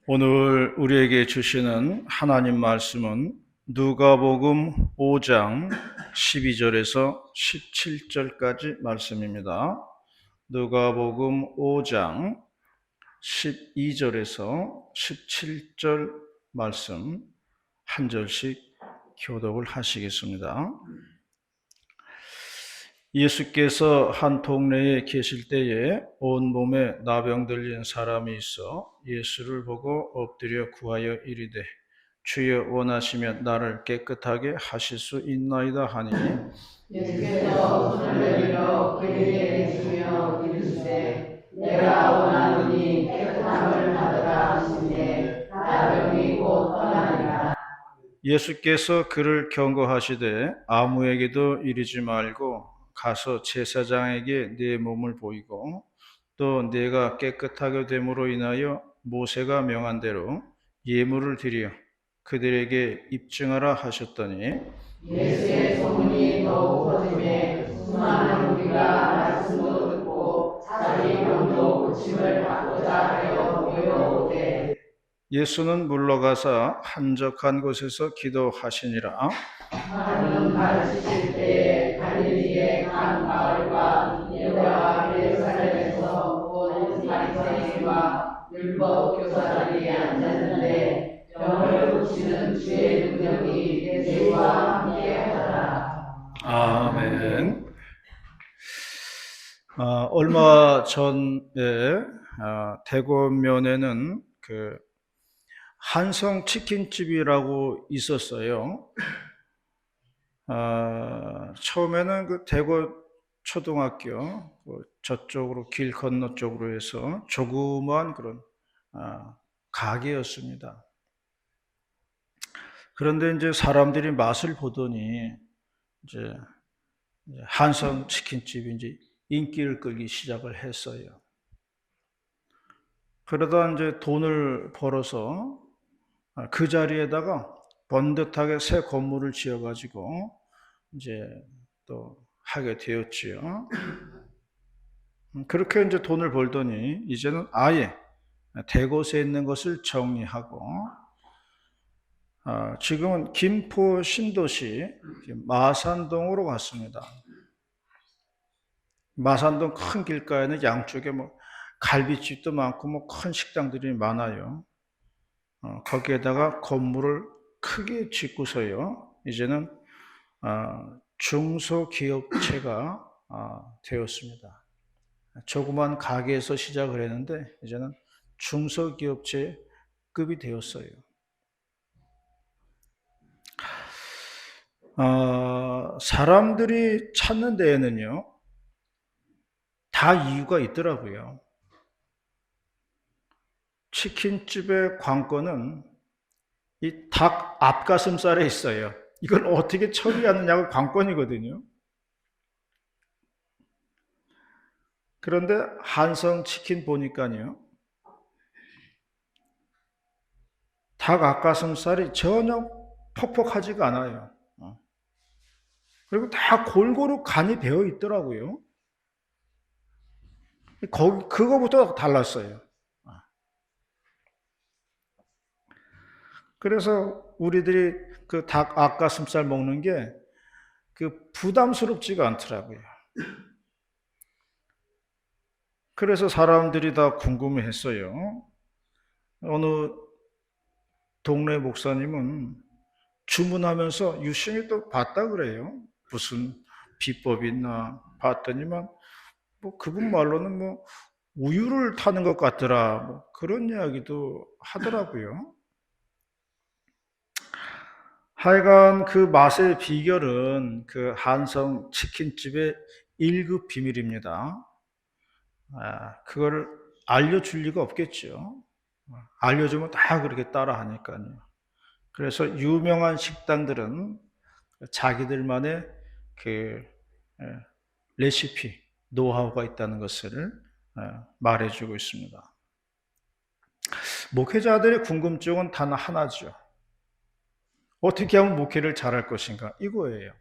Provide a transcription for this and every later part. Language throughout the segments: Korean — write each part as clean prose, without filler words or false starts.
오늘 우리에게 주시는 하나님 말씀은 누가복음 5장 12절에서 17절까지 말씀입니다. 누가복음 5장 12절에서 17절 말씀 한 절씩 교독을 하시겠습니다. 예수께서 한 동네에 계실 때에 온몸에 나병 들린 사람이 있어 예수를 보고 엎드려 구하여 이르되 주여 원하시면 나를 깨끗하게 하실 수 있나이다 하니 예수께서 손을 내밀어 그에게 주며 이르시되 내가 원하노니 깨끗함을 받으라 하시니 나병이 곧 떠나니라. 예수께서 그를 경고하시되 아무에게도 이르지 말고 가서 제사장에게 네 몸을 보이고 또 네가 깨끗하게 됨으로 인하여 모세가 명한 대로 예물을 드려 그들에게 입증하라 하셨더니 예수의 소문이 더욱 퍼지매 수많은 무리가 말씀도 듣고 자기 병도 고침을 받고자 하여 모여오되 예수는 물러가사 한적한 곳에서 기도하시니라. 하나님 가르치실 때에 갈릴리의 한 마을과 유대와 예루살렘에서 온 바리새인과 율법 교사들이 앉았는데 병을 고치는 주의 능력이 예수와 함께 하더라. 아멘. 얼마 전에 대구면에는 그 한성 치킨집이라고 있었어요. 처음에는 그 대구 초등학교 저쪽으로 길 건너 쪽으로 해서 조그만 그런 가게였습니다. 그런데 이제 사람들이 맛을 보더니 이제 한성 치킨집이 이제 인기를 끌기 시작을 했어요. 그러다 이제 돈을 벌어서 그 자리에다가 번듯하게 새 건물을 지어가지고 이제 또 하게 되었지요. 그렇게 이제 돈을 벌더니 이제는 아예 대곳에 있는 것을 정리하고 지금은 김포 신도시 마산동으로 갔습니다. 마산동 큰 길가에는 양쪽에 뭐 갈비집도 많고 뭐 큰 식당들이 많아요. 거기에다가 건물을 크게 짓고서요. 이제는 중소기업체가 되었습니다. 조그만 가게에서 시작을 했는데 이제는 중소기업체급이 되었어요. 사람들이 찾는 데에는요, 다 이유가 있더라고요. 치킨집의 관건은 이 닭 앞가슴살에 있어요. 이걸 어떻게 처리하느냐가 관건이거든요. 그런데 한성 치킨 보니까요, 닭 앞가슴살이 전혀 퍽퍽하지가 않아요. 그리고 다 골고루 간이 되어 있더라고요. 그거부터 달랐어요. 그래서 우리들이 그 닭 앞가슴살 먹는 게 그 부담스럽지가 않더라고요. 그래서 사람들이 다 궁금해 했어요. 어느 동네 목사님은 주문하면서 유심히 또 봤다 그래요. 무슨 비법이 있나 봤더니만 뭐 그분 말로는 뭐 우유를 타는 것 같더라. 뭐 그런 이야기도 하더라고요. 하여간 그 맛의 비결은 그 한성 치킨집의 1급 비밀입니다. 그걸 알려줄 리가 없겠죠. 알려주면 다 그렇게 따라 하니까요. 그래서 유명한 식당들은 자기들만의 그 레시피, 노하우가 있다는 것을 말해주고 있습니다. 목회자들의 궁금증은 단 하나죠. 어떻게 하면 목회를 잘할 것인가? 이거예요.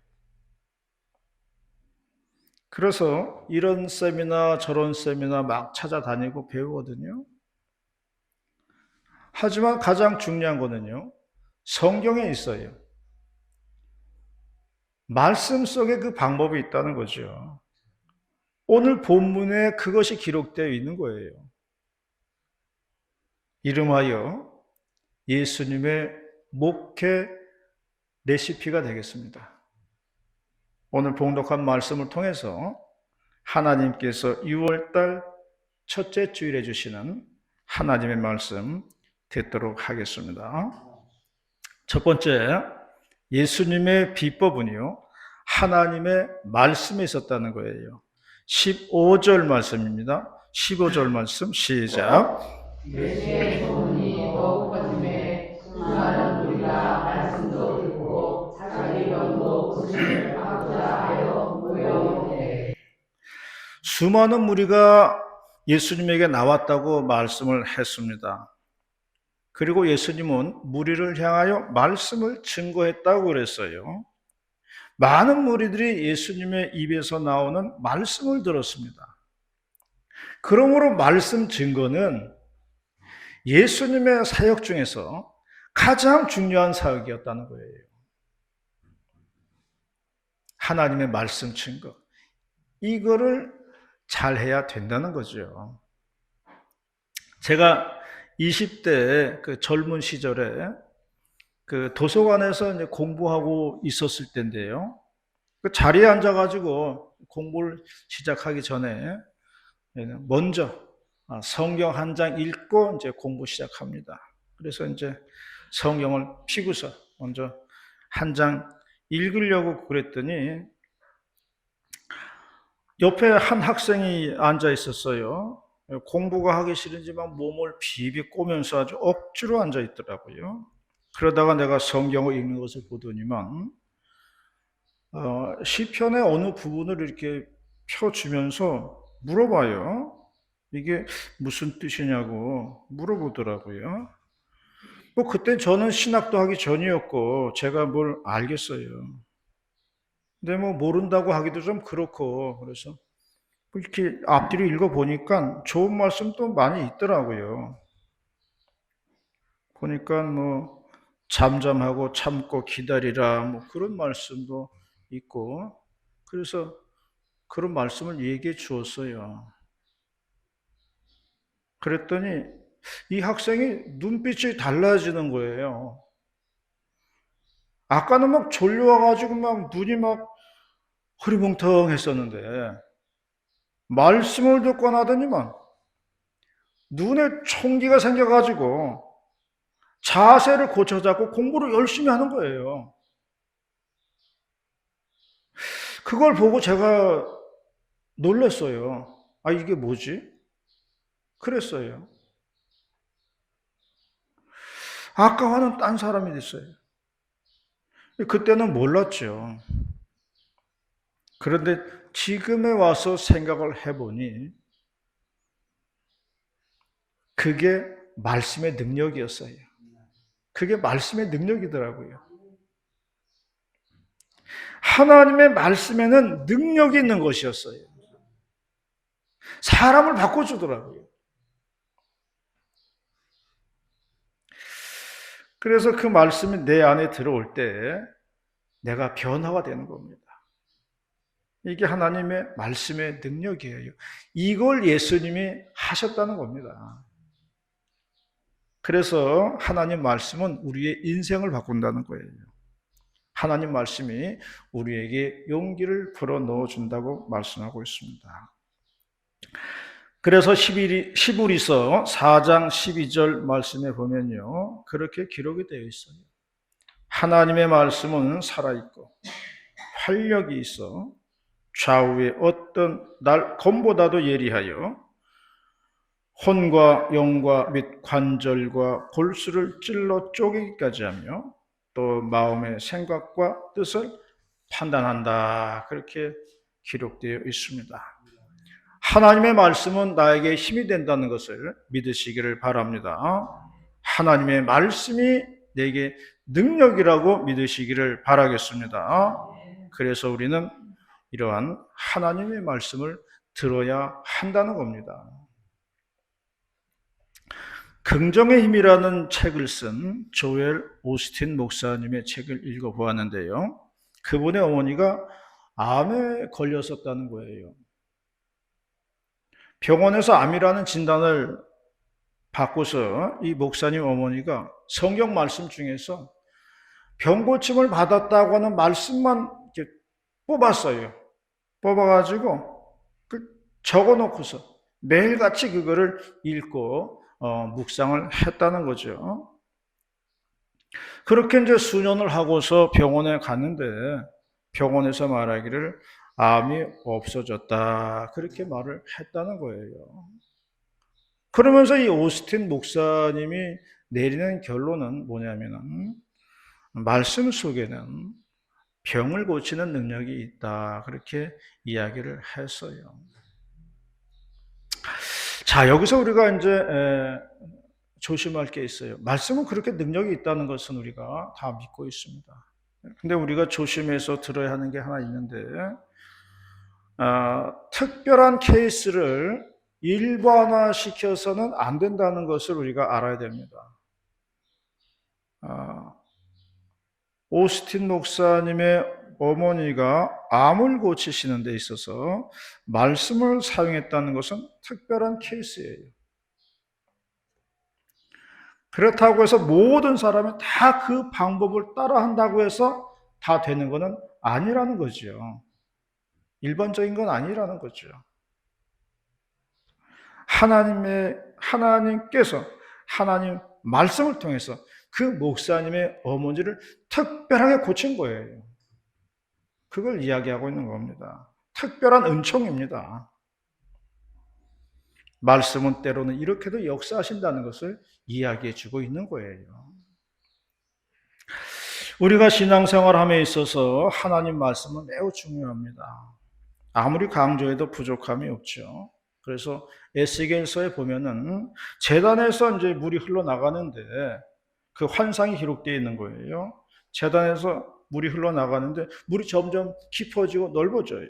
그래서 이런 세미나 저런 세미나 막 찾아다니고 배우거든요. 하지만 가장 중요한 거는요, 성경에 있어요. 말씀 속에 그 방법이 있다는 거죠. 오늘 본문에 그것이 기록되어 있는 거예요. 이름하여 예수님의 목회 레시피가 되겠습니다. 오늘 봉독한 말씀을 통해서 하나님께서 6월달 첫째 주일에 주시는 하나님의 말씀 듣도록 하겠습니다. 첫 번째, 예수님의 비법은요, 하나님의 말씀에 있었다는 거예요. 15절 말씀입니다. 15절 말씀 시작. 예수의 소문이 더욱 퍼짐에 수많은 무리가 말씀도 듣고 자기 병도 고침을 받고자 하여 모여오되. 수많은 무리가 예수님에게 나왔다고 말씀을 했습니다. 그리고 예수님은 무리를 향하여 말씀을 증거했다고 그랬어요. 많은 무리들이 예수님의 입에서 나오는 말씀을 들었습니다. 그러므로 말씀 증거는 예수님의 사역 중에서 가장 중요한 사역이었다는 거예요. 하나님의 말씀 증거. 이거를 잘해야 된다는 거죠. 제가 20대 그 젊은 시절에 그 도서관에서 이제 공부하고 있었을 때인데요. 그 자리에 앉아가지고 공부를 시작하기 전에 먼저 성경 한 장 읽고 이제 공부 시작합니다. 그래서 이제 성경을 피고서 먼저 한 장 읽으려고 그랬더니 옆에 한 학생이 앉아 있었어요. 공부가 하기 싫은지만 몸을 비비 꼬면서 아주 억지로 앉아 있더라고요. 그러다가 내가 성경을 읽는 것을 보더니만 시편의 어느 부분을 이렇게 펴주면서 물어봐요. 이게 무슨 뜻이냐고 물어보더라고요. 뭐 그때 저는 신학도 하기 전이었고 제가 뭘 알겠어요. 근데 뭐 모른다고 하기도 좀 그렇고 그래서 이렇게 앞뒤로 읽어보니까 좋은 말씀도 많이 있더라고요. 보니까 뭐 잠잠하고 참고 기다리라 뭐 그런 말씀도 있고 그래서 그런 말씀을 얘기해 주었어요. 그랬더니 이 학생이 눈빛이 달라지는 거예요. 아까는 막 졸려와가지고 막 눈이 막 흐리멍텅했었는데 말씀을 듣고 나더니만 눈에 총기가 생겨가지고 자세를 고쳐잡고 공부를 열심히 하는 거예요. 그걸 보고 제가 놀랐어요. 아, 이게 뭐지? 그랬어요. 아까와는 딴 사람이 됐어요. 그때는 몰랐죠. 그런데 지금에 와서 생각을 해보니 그게 말씀의 능력이었어요. 그게 말씀의 능력이더라고요. 하나님의 말씀에는 능력이 있는 것이었어요. 사람을 바꿔주더라고요. 그래서 그 말씀이 내 안에 들어올 때 내가 변화가 되는 겁니다. 이게 하나님의 말씀의 능력이에요. 이걸 예수님이 하셨다는 겁니다. 그래서 하나님 말씀은 우리의 인생을 바꾼다는 거예요. 하나님 말씀이 우리에게 용기를 불어넣어 준다고 말씀하고 있습니다. 그래서 시브리서 4장 12절 말씀에 보면요. 그렇게 기록이 되어 있어요. 하나님의 말씀은 살아있고 활력이 있어 좌우의 어떤 검보다도 예리하여 혼과 영과 및 관절과 골수를 찔러 쪼개기까지 하며 또 마음의 생각과 뜻을 판단한다. 그렇게 기록되어 있습니다. 하나님의 말씀은 나에게 힘이 된다는 것을 믿으시기를 바랍니다. 하나님의 말씀이 내게 능력이라고 믿으시기를 바라겠습니다. 그래서 우리는 이러한 하나님의 말씀을 들어야 한다는 겁니다. 긍정의 힘이라는 책을 쓴 조엘 오스틴 목사님의 책을 읽어보았는데요. 그분의 어머니가 암에 걸렸었다는 거예요. 병원에서 암이라는 진단을 받고서 이 목사님 어머니가 성경 말씀 중에서 병고침을 받았다고 하는 말씀만 이렇게 뽑았어요. 뽑아가지고 적어놓고서 매일같이 그거를 읽고 묵상을 했다는 거죠. 그렇게 이제 수년을 하고서 병원에 갔는데 병원에서 말하기를 암이 없어졌다, 그렇게 말을 했다는 거예요. 그러면서 이 오스틴 목사님이 내리는 결론은 뭐냐면은 말씀 속에는 병을 고치는 능력이 있다, 그렇게 이야기를 했어요. 자, 여기서 우리가 이제 조심할 게 있어요. 말씀은 그렇게 능력이 있다는 것은 우리가 다 믿고 있습니다. 근데 우리가 조심해서 들어야 하는 게 하나 있는데, 특별한 케이스를 일반화시켜서는 안 된다는 것을 우리가 알아야 됩니다. 오스틴 목사님의 어머니가 암을 고치시는 데 있어서 말씀을 사용했다는 것은 특별한 케이스예요. 그렇다고 해서 모든 사람이 다 그 방법을 따라 한다고 해서 다 되는 것은 아니라는 거죠. 일반적인 건 아니라는 거죠. 하나님께서 하나님 말씀을 통해서 그 목사님의 어머니를 특별하게 고친 거예요. 그걸 이야기하고 있는 겁니다. 특별한 은총입니다. 말씀은 때로는 이렇게도 역사하신다는 것을 이야기해 주고 있는 거예요. 우리가 신앙생활함에 있어서 하나님 말씀은 매우 중요합니다. 아무리 강조해도 부족함이 없죠. 그래서 에스겔서에 보면은 제단에서 이제 물이 흘러나가는데 그 환상이 기록되어 있는 거예요. 제단에서 물이 흘러나가는데 물이 점점 깊어지고 넓어져요.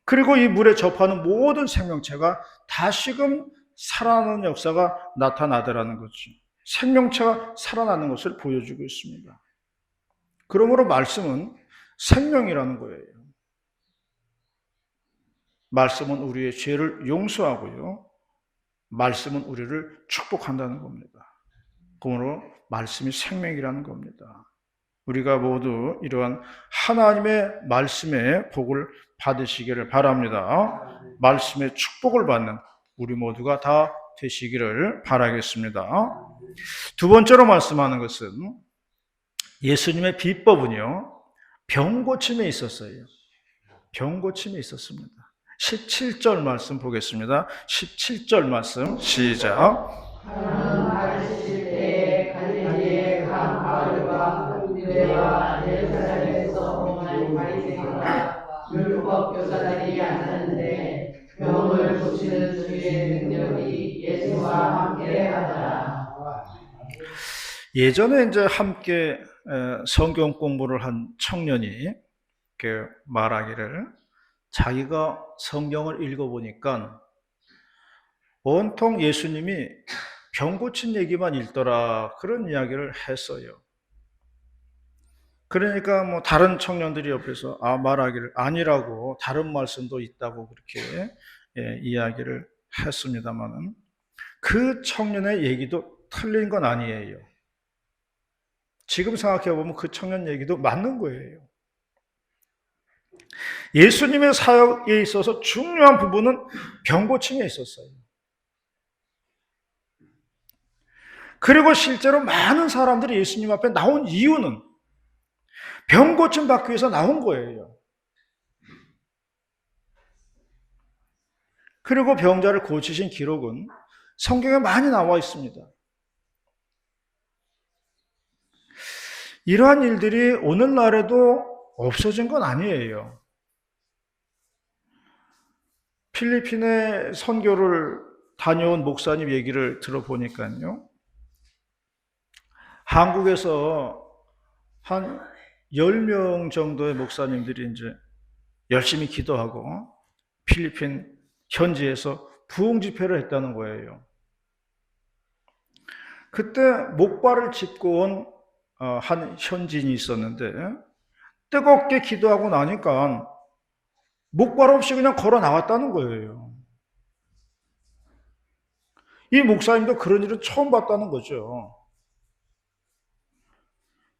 그리고 이 물에 접하는 모든 생명체가 다시금 살아나는 역사가 나타나더라는 거죠. 생명체가 살아나는 것을 보여주고 있습니다. 그러므로 말씀은 생명이라는 거예요. 말씀은 우리의 죄를 용서하고요, 말씀은 우리를 축복한다는 겁니다. 그러므로 말씀이 생명이라는 겁니다. 우리가 모두 이러한 하나님의 말씀의 복을 받으시기를 바랍니다. 말씀의 축복을 받는 우리 모두가 다 되시기를 바라겠습니다. 두 번째로 말씀하는 것은 예수님의 비법은요, 병고침에 있었어요. 병고침에 있었습니다. 17절 말씀 보겠습니다. 17절 말씀 시작. 하나는 가르치실 때에 갈릴리의 강 바울과 유대와 예루살렘에서 오는 바리새인과 율법 교사들이 앉았는데 병을 고치는 주의 능력이 예수와 함께 하더라. 예전에 이제 함께 성경 공부를 한 청년이 말하기를 자기가 성경을 읽어보니까 온통 예수님이 병 고친 얘기만 읽더라, 그런 이야기를 했어요. 그러니까 뭐 다른 청년들이 옆에서 말하기를 아니라고, 다른 말씀도 있다고 그렇게 이야기를 했습니다만은 그 청년의 얘기도 틀린 건 아니에요. 지금 생각해 보면 그 청년 얘기도 맞는 거예요. 예수님의 사역에 있어서 중요한 부분은 병고침에 있었어요. 그리고 실제로 많은 사람들이 예수님 앞에 나온 이유는 병고침 받기 위해서 나온 거예요. 그리고 병자를 고치신 기록은 성경에 많이 나와 있습니다. 이러한 일들이 오늘날에도 없어진 건 아니에요. 필리핀에 선교를 다녀온 목사님 얘기를 들어보니까요, 한국에서 한 10명 정도의 목사님들이 이제 열심히 기도하고 필리핀 현지에서 부흥 집회를 했다는 거예요. 그때 목발을 짚고 온 한 현지인이 있었는데 뜨겁게 기도하고 나니까 목발 없이 그냥 걸어 나왔다는 거예요. 이 목사님도 그런 일은 처음 봤다는 거죠.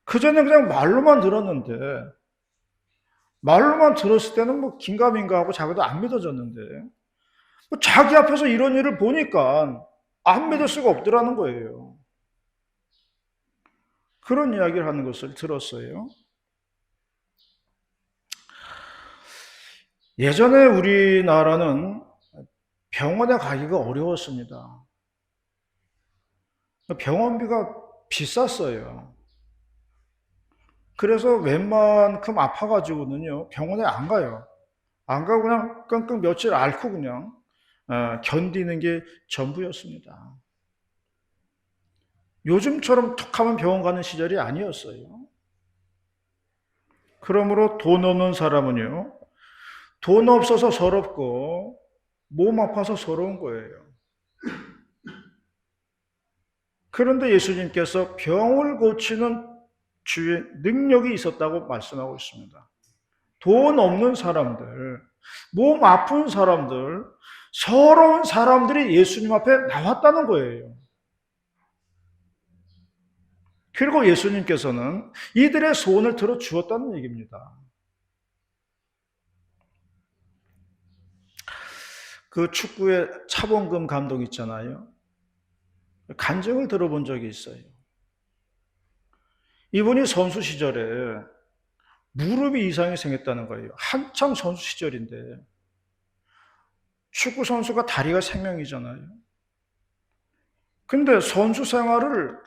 그전에 그냥 말로만 들었는데, 말로만 들었을 때는 뭐 긴가민가 하고 자기도 안 믿어졌는데, 뭐 자기 앞에서 이런 일을 보니까 안 믿을 수가 없더라는 거예요. 그런 이야기를 하는 것을 들었어요. 예전에 우리나라는 병원에 가기가 어려웠습니다. 병원비가 비쌌어요. 그래서 웬만큼 아파가지고는요, 병원에 안 가요. 안 가고 그냥 끙끙 며칠 앓고 그냥 견디는 게 전부였습니다. 요즘처럼 툭 하면 병원 가는 시절이 아니었어요. 그러므로 돈 없는 사람은요, 돈 없어서 서럽고 몸 아파서 서러운 거예요. 그런데 예수님께서 병을 고치는 주의 능력이 있었다고 말씀하고 있습니다. 돈 없는 사람들, 몸 아픈 사람들, 서러운 사람들이 예수님 앞에 나왔다는 거예요. 그리고 예수님께서는 이들의 소원을 들어 주었다는 얘기입니다. 그 축구의 차범근 감독 있잖아요. 간증을 들어본 적이 있어요. 이분이 선수 시절에 무릎이 이상이 생겼다는 거예요. 한창 선수 시절인데 축구 선수가 다리가 생명이잖아요. 근데 선수 생활을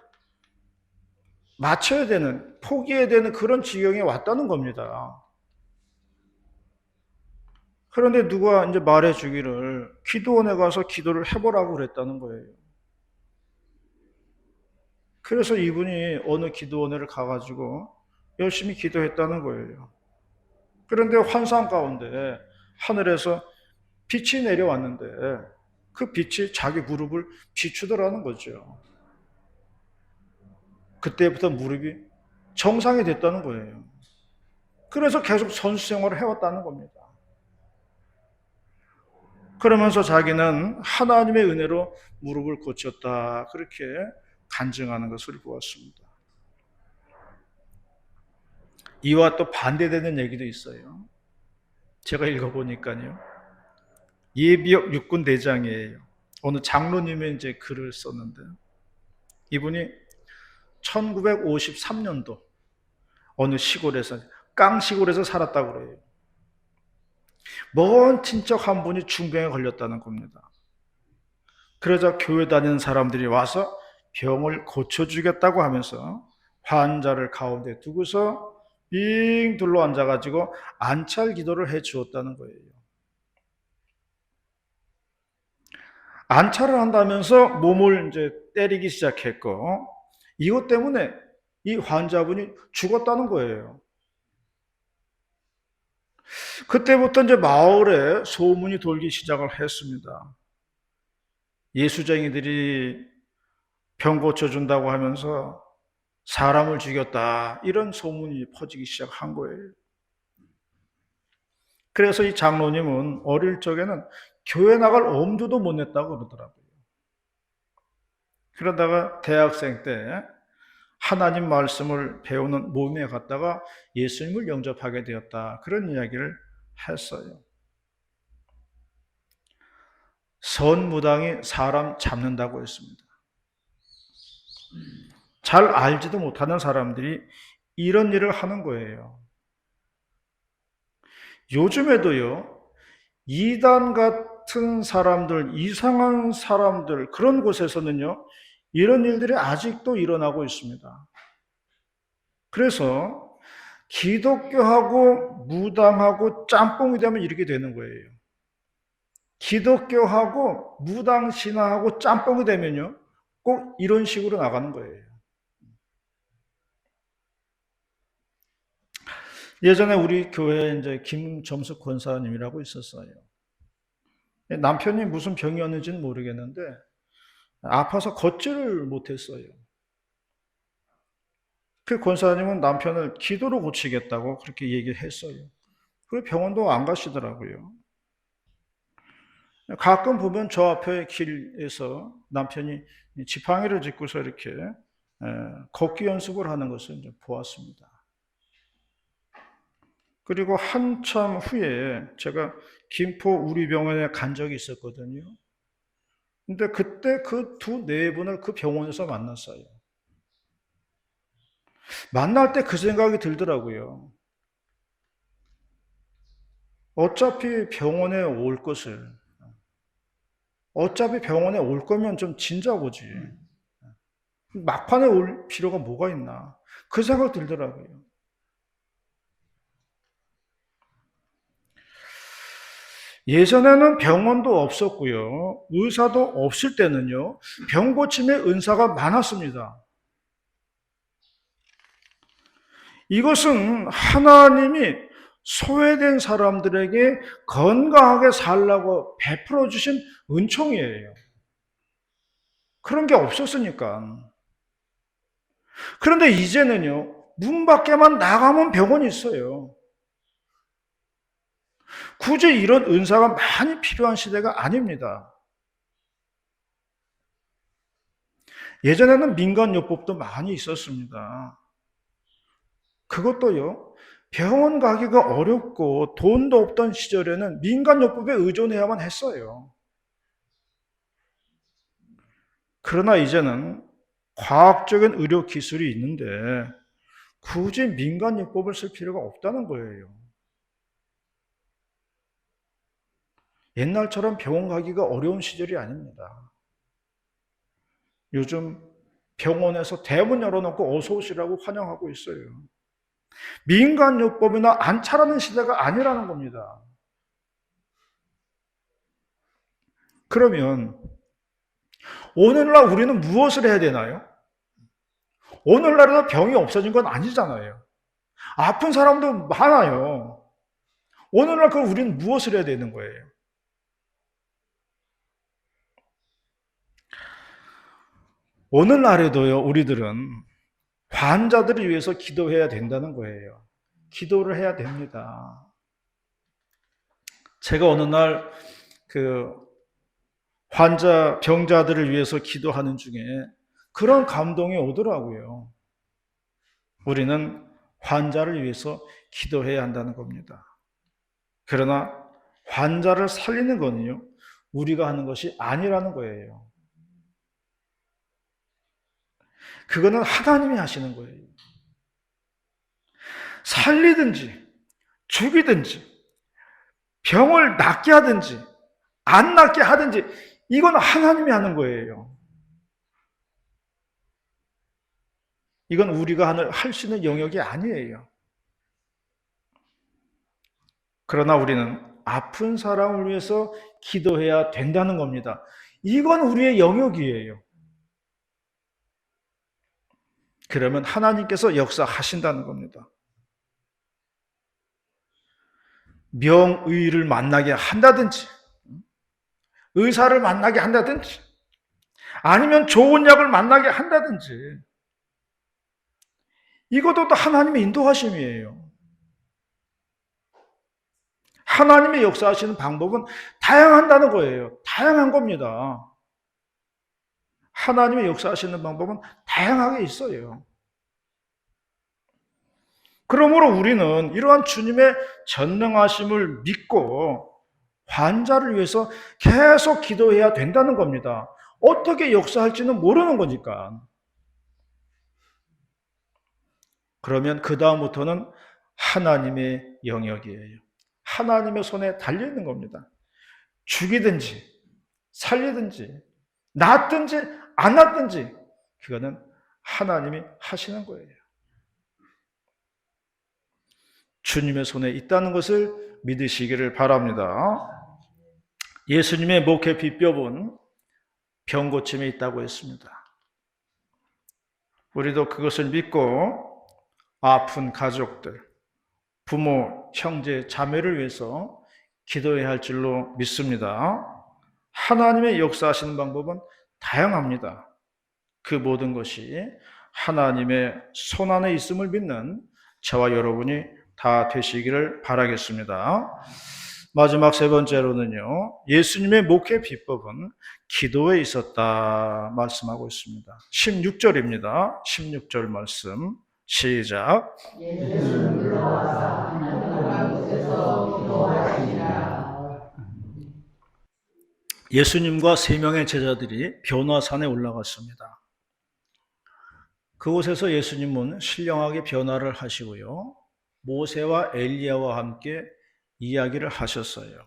마쳐야 되는, 포기해야 되는 그런 지경에 왔다는 겁니다. 그런데 누가 이제 말해 주기를 기도원에 가서 기도를 해보라고 그랬다는 거예요. 그래서 이분이 어느 기도원을 가가지고 열심히 기도했다는 거예요. 그런데 환상 가운데 하늘에서 빛이 내려왔는데 그 빛이 자기 무릎을 비추더라는 거죠. 그때부터 무릎이 정상이 됐다는 거예요. 그래서 계속 선수 생활을 해왔다는 겁니다. 그러면서 자기는 하나님의 은혜로 무릎을 고쳤다. 그렇게 간증하는 것을 보았습니다. 이와 또 반대되는 얘기도 있어요. 제가 읽어보니까요. 예비역 육군 대장이에요. 어느 장로님의 이제 글을 썼는데 이분이 1953년도 어느 시골에서 깡시골에서 살았다고 그래요. 먼 친척 한 분이 중병에 걸렸다는 겁니다. 그러자 교회 다니는 사람들이 와서 병을 고쳐주겠다고 하면서 환자를 가운데 두고서 빙 둘러 앉아가지고 안찰 기도를 해 주었다는 거예요. 안찰을 한다면서 몸을 이제 때리기 시작했고 이것 때문에 이 환자분이 죽었다는 거예요. 그때부터 이제 마을에 소문이 돌기 시작을 했습니다. 예수쟁이들이 병 고쳐준다고 하면서 사람을 죽였다. 이런 소문이 퍼지기 시작한 거예요. 그래서 이 장로님은 어릴 적에는 교회 나갈 엄두도 못 냈다고 그러더라고요. 그러다가 대학생 때 하나님 말씀을 배우는 모임에 갔다가 예수님을 영접하게 되었다. 그런 이야기를 했어요. 선무당이 사람 잡는다고 했습니다. 잘 알지도 못하는 사람들이 이런 일을 하는 거예요. 요즘에도요, 이단 같은 사람들, 이상한 사람들, 그런 곳에서는요, 이런 일들이 아직도 일어나고 있습니다. 그래서 기독교하고 무당하고 짬뽕이 되면 이렇게 되는 거예요. 기독교하고 무당 신화하고 짬뽕이 되면요, 꼭 이런 식으로 나가는 거예요. 예전에 우리 교회에 이제 김점숙 권사님이라고 있었어요. 남편이 무슨 병이었는지는 모르겠는데 아파서 걷지를 못했어요. 그 권사님은 남편을 기도로 고치겠다고 그렇게 얘기했어요. 그리고 병원도 안 가시더라고요. 가끔 보면 저 앞에 길에서 남편이 지팡이를 짚고서 이렇게 걷기 연습을 하는 것을 이제 보았습니다. 그리고 한참 후에 제가 김포 우리 병원에 간 적이 있었거든요. 근데 그때 그 두 네 분을 그 병원에서 만났어요. 만날 때 그 생각이 들더라고요. 어차피 병원에 올 것을, 어차피 병원에 올 거면 좀 진작 오지. 막판에 올 필요가 뭐가 있나. 그 생각 들더라고요. 예전에는 병원도 없었고요. 의사도 없을 때는요. 병 고침의 은사가 많았습니다. 이것은 하나님이 소외된 사람들에게 건강하게 살라고 베풀어 주신 은총이에요. 그런 게 없었으니까. 그런데 이제는요. 문 밖에만 나가면 병원이 있어요. 굳이 이런 은사가 많이 필요한 시대가 아닙니다. 예전에는 민간요법도 많이 있었습니다. 그것도요, 병원 가기가 어렵고 돈도 없던 시절에는 민간요법에 의존해야만 했어요. 그러나 이제는 과학적인 의료 기술이 있는데 굳이 민간요법을 쓸 필요가 없다는 거예요. 옛날처럼 병원 가기가 어려운 시절이 아닙니다. 요즘 병원에서 대문 열어놓고 어서 오시라고 환영하고 있어요. 민간요법이나 안차라는 시대가 아니라는 겁니다. 그러면 오늘날 우리는 무엇을 해야 되나요? 오늘날에도 병이 없어진 건 아니잖아요. 아픈 사람도 많아요. 오늘날 그럼 우리는 무엇을 해야 되는 거예요? 오늘날에도요, 우리들은 환자들을 위해서 기도해야 된다는 거예요. 기도를 해야 됩니다. 제가 어느 날 환자, 병자들을 위해서 기도하는 중에 그런 감동이 오더라고요. 우리는 환자를 위해서 기도해야 한다는 겁니다. 그러나 환자를 살리는 거는요, 우리가 하는 것이 아니라는 거예요. 그거는 하나님이 하시는 거예요. 살리든지, 죽이든지, 병을 낫게 하든지, 안 낫게 하든지, 이건 하나님이 하는 거예요. 이건 우리가 할 수 있는 영역이 아니에요. 그러나 우리는 아픈 사람을 위해서 기도해야 된다는 겁니다. 이건 우리의 영역이에요. 그러면 하나님께서 역사하신다는 겁니다. 명의를 만나게 한다든지, 의사를 만나게 한다든지, 아니면 좋은 약을 만나게 한다든지, 이것도 또 하나님의 인도하심이에요. 하나님의 역사하시는 방법은 다양하다는 거예요. 다양한 겁니다. 하나님의 역사하시는 방법은 다양하게 있어요. 그러므로 우리는 이러한 주님의 전능하심을 믿고 환자를 위해서 계속 기도해야 된다는 겁니다. 어떻게 역사할지는 모르는 거니까. 그러면 그 다음부터는 하나님의 영역이에요. 하나님의 손에 달려있는 겁니다. 죽이든지 살리든지 낫든지 안 낫든지 그거는 하나님이 하시는 거예요. 주님의 손에 있다는 것을 믿으시기를 바랍니다. 예수님의 목회 비법은 병고침에 있다고 했습니다. 우리도 그것을 믿고 아픈 가족들, 부모, 형제, 자매를 위해서 기도해야 할 줄로 믿습니다. 하나님의 역사하시는 방법은 다양합니다. 그 모든 것이 하나님의 손안에 있음을 믿는 저와 여러분이 다 되시기를 바라겠습니다. 마지막 세 번째로는요, 예수님의 목회 비법은 기도에 있었다 말씀하고 있습니다. 16절입니다. 16절 말씀 시작. 예수는 물러가서 한적한 곳에서 기도하시니라. 예수님과 세 명의 제자들이 변화산에 올라갔습니다. 그곳에서 예수님은 신령하게 변화를 하시고요, 모세와 엘리야와 함께 이야기를 하셨어요.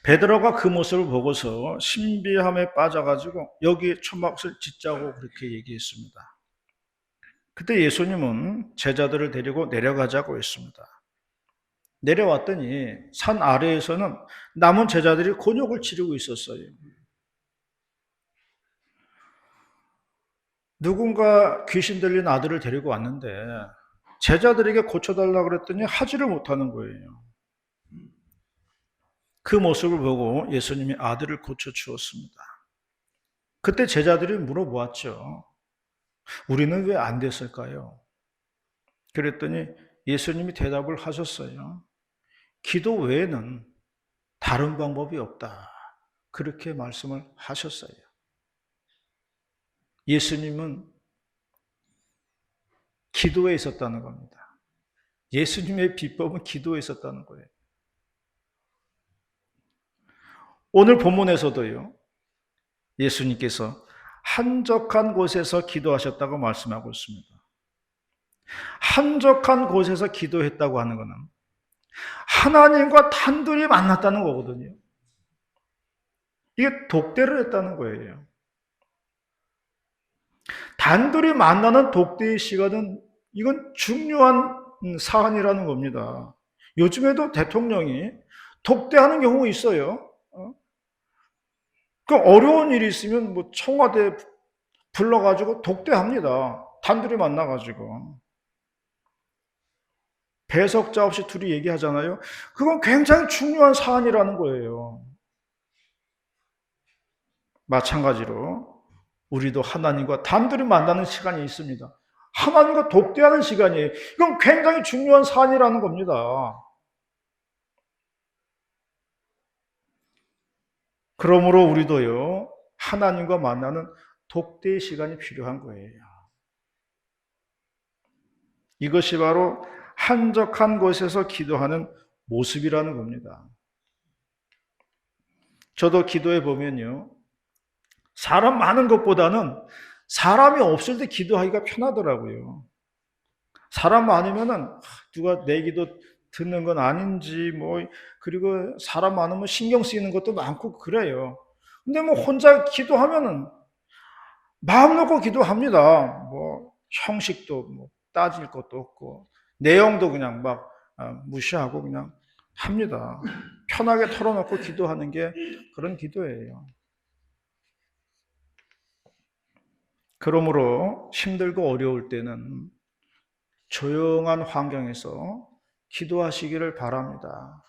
베드로가 그 모습을 보고서 신비함에 빠져가지고 여기 초막을 짓자고 그렇게 얘기했습니다. 그때 예수님은 제자들을 데리고 내려가자고 했습니다. 내려왔더니 산 아래에서는 남은 제자들이 곤욕을 치르고 있었어요. 누군가 귀신 들린 아들을 데리고 왔는데 제자들에게 고쳐달라고 그랬더니 하지를 못하는 거예요. 그 모습을 보고 예수님이 아들을 고쳐주었습니다. 그때 제자들이 물어보았죠. 우리는 왜 안 됐을까요? 그랬더니 예수님이 대답을 하셨어요. 기도 외에는 다른 방법이 없다. 그렇게 말씀을 하셨어요. 예수님은 기도에 있었다는 겁니다. 예수님의 비법은 기도에 있었다는 거예요. 오늘 본문에서도요, 예수님께서 한적한 곳에서 기도하셨다고 말씀하고 있습니다. 한적한 곳에서 기도했다고 하는 것은 하나님과 단둘이 만났다는 거거든요. 이게 독대를 했다는 거예요. 단둘이 만나는 독대의 시간은 이건 중요한 사안이라는 겁니다. 요즘에도 대통령이 독대하는 경우가 있어요. 그 어려운 일이 있으면 뭐 청와대 불러가지고 독대합니다. 단둘이 만나가지고. 배석자 없이 둘이 얘기하잖아요. 그건 굉장히 중요한 사안이라는 거예요. 마찬가지로 우리도 하나님과 단둘이 만나는 시간이 있습니다. 하나님과 독대하는 시간이에요. 이건 굉장히 중요한 사안이라는 겁니다. 그러므로 우리도요, 하나님과 만나는 독대의 시간이 필요한 거예요. 이것이 바로 한적한 곳에서 기도하는 모습이라는 겁니다. 저도 기도해 보면요, 사람 많은 것보다는 사람이 없을 때 기도하기가 편하더라고요. 사람 많으면은 누가 내 기도 듣는 건 아닌지 그리고 사람 많으면 신경 쓰이는 것도 많고 그래요. 근데 혼자 기도하면은 마음 놓고 기도합니다. 형식도 따질 것도 없고 내용도 그냥 무시하고 그냥 합니다. 편하게 털어놓고 기도하는 게 그런 기도예요. 그러므로 힘들고 어려울 때는 조용한 환경에서 기도하시기를 바랍니다.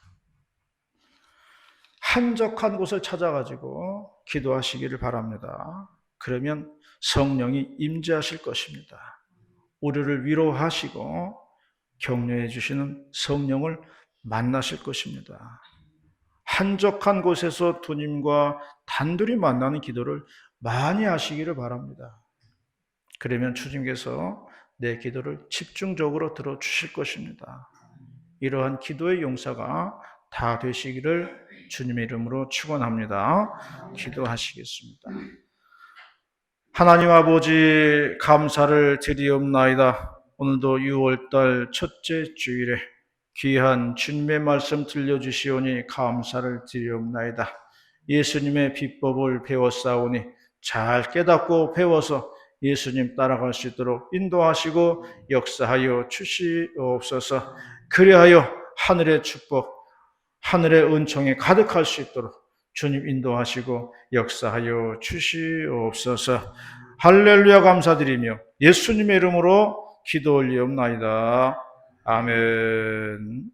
한적한 곳을 찾아가지고 기도하시기를 바랍니다. 그러면 성령이 임재하실 것입니다. 우리를 위로하시고 격려해 주시는 성령을 만나실 것입니다. 한적한 곳에서 주님과 단둘이 만나는 기도를 많이 하시기를 바랍니다. 그러면 주님께서 내 기도를 집중적으로 들어주실 것입니다. 이러한 기도의 용사가 다 되시기를 주님의 이름으로 축원합니다. 기도하시겠습니다. 하나님 아버지, 감사를 드리옵나이다. 오늘도 6월달 첫째 주일에 귀한 주님의 말씀 들려주시오니 감사를 드리옵나이다. 예수님의 비법을 배웠사오니 잘 깨닫고 배워서 예수님 따라갈 수 있도록 인도하시고 역사하여 주시옵소서. 그리하여 하늘의 축복, 하늘의 은총에 가득할 수 있도록 주님 인도하시고 역사하여 주시옵소서. 할렐루야 감사드리며 예수님의 이름으로 기도 올리옵나이다. 아멘.